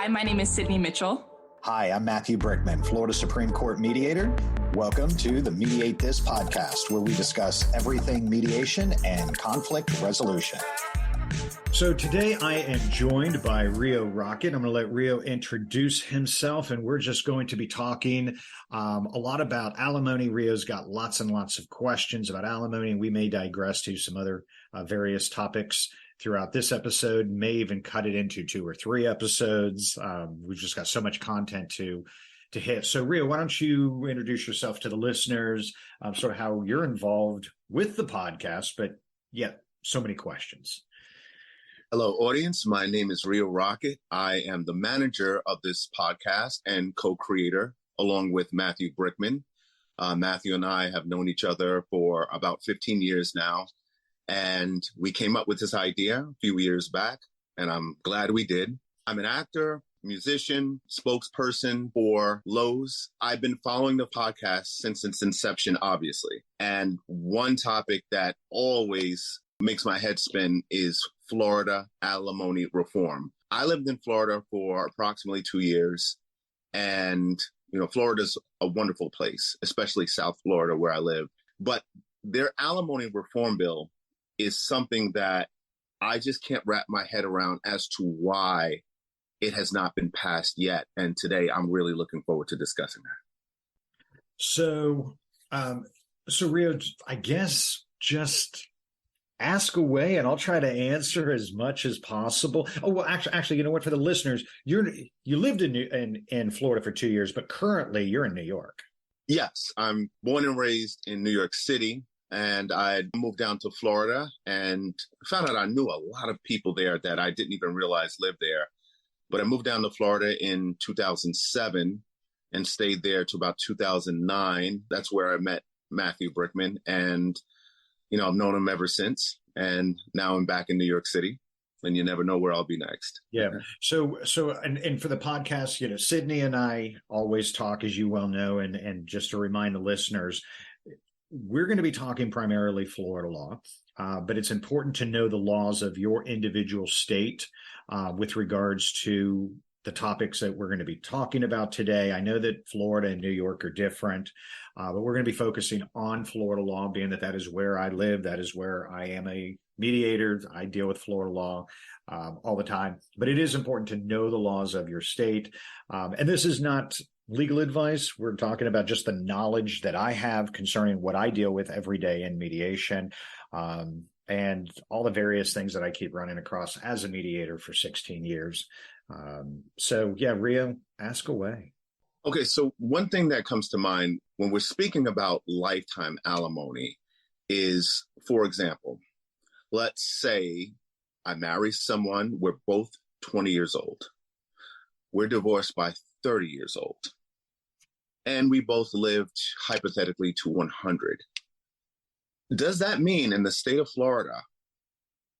Hi, my name is Sydney Mitchell. Hi, I'm Matthew Brickman, Florida Supreme Court mediator. Welcome to the Mediate This podcast, where we discuss everything mediation and conflict resolution. So today I am joined by RIO Rocket. I'm going to let RIO introduce himself, and we're just going to be talking a lot about alimony. RIO's got lots and lots of questions about alimony, and we may digress to some other various topics throughout this episode, may even cut it into 2 or 3 episodes. We've just got so much content to hit. So RIO, why don't you introduce yourself to the listeners, sort of how you're involved with the podcast, but yet so many questions. Hello, audience. My name is RIO Rocket. I am the manager of this podcast and co-creator, along with Matthew Brickman. Matthew and I have known each other for about 15 years now, and we came up with this idea a few years back, and I'm glad we did. I'm an actor, musician, spokesperson for Lowe's. I've been following the podcast since its inception, obviously. And one topic that always makes my head spin is Florida alimony reform. I lived in Florida for approximately 2 years, and Florida's a wonderful place, especially South Florida where I live. But their alimony reform bill is something that I just can't wrap my head around as to why it has not been passed yet. And today I'm really looking forward to discussing that. So RIO, I guess just ask away, and I'll try to answer as much as possible. Oh, well, actually, you know what? For the listeners, you lived in Florida for 2 years, but currently you're in New York. Yes, I'm born and raised in New York City, and I moved down to Florida and found out I knew a lot of people there that I didn't even realize lived there. But I moved down to Florida in 2007 and stayed there to about 2009. That's where I met Matthew Brickman, and I've known him ever since, and now I'm back in New York City, and you never know where I'll be next. Yeah. So, and for the podcast, Sydney and I always talk, as you well know, and just to remind the listeners, we're going to be talking primarily Florida law, but it's important to know the laws of your individual state with regards to the topics that we're going to be talking about today. I know that Florida and New York are different, but we're going to be focusing on Florida law, being that is where I live. That is where I am a mediator. I deal with Florida law all the time. But it is important to know the laws of your state. And this is not legal advice. We're talking about just the knowledge that I have concerning what I deal with every day in mediation, and all the various things that I keep running across as a mediator for 16 years. So yeah, RIO, ask away. Okay, so one thing that comes to mind when we're speaking about lifetime alimony is, for example, let's say I marry someone, we're both 20 years old. We're divorced by 30 years old. And we both lived hypothetically to 100. Does that mean in the state of Florida,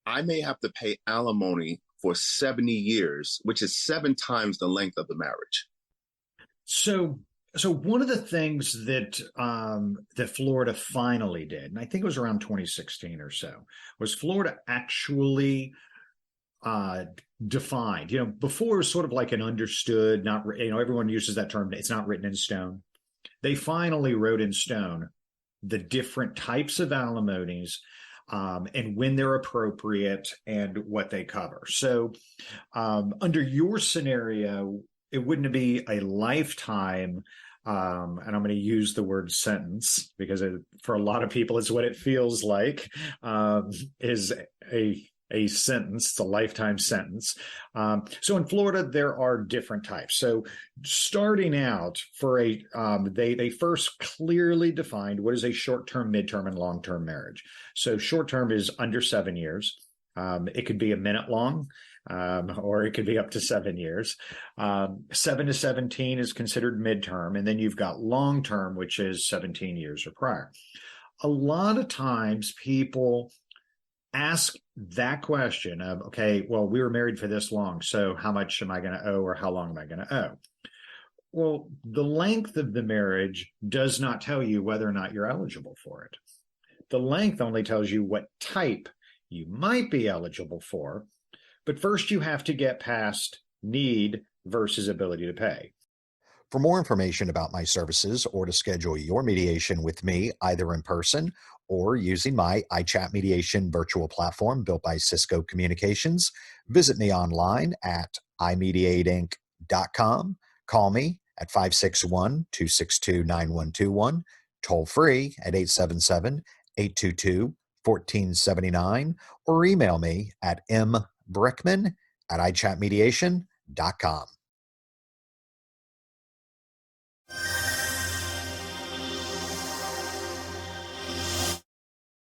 I may have to pay alimony for 70 years, which is 7 times the length of the marriage? So one of the things that that Florida finally did, and I think it was around 2016 or so, was Florida actually defined. Before it was sort of like an understood, not everyone uses that term. It's not written in stone. They finally wrote in stone the different types of alimonies, and when they're appropriate and what they cover. So under your scenario, it wouldn't be a lifetime, and I'm going to use the word sentence because for a lot of people, it's what it feels like, is a sentence, it's a lifetime sentence. So in Florida, there are different types. So starting out for they first clearly defined what is a short-term, midterm, and long-term marriage. So short-term is under 7 years. It could be a minute long, or it could be up to 7 years. 7 to 17 is considered midterm. And then you've got long-term, which is 17 years or prior. A lot of times people ask that question of, okay, well, we were married for this long, so how much am I going to owe, or how long am I going to owe? Well, the length of the marriage does not tell you whether or not you're eligible for it. The length only tells you what type you might be eligible for. But first you have to get past need, versus ability to pay. For more information about my services or to schedule your mediation with me, either in person or using my iChat mediation virtual platform built by Cisco Communications, visit me online at iMediateinc.com. Call me at 561-262-9121, toll free at 877-822-1479, or email me at mbrickman@ichatmediation.com.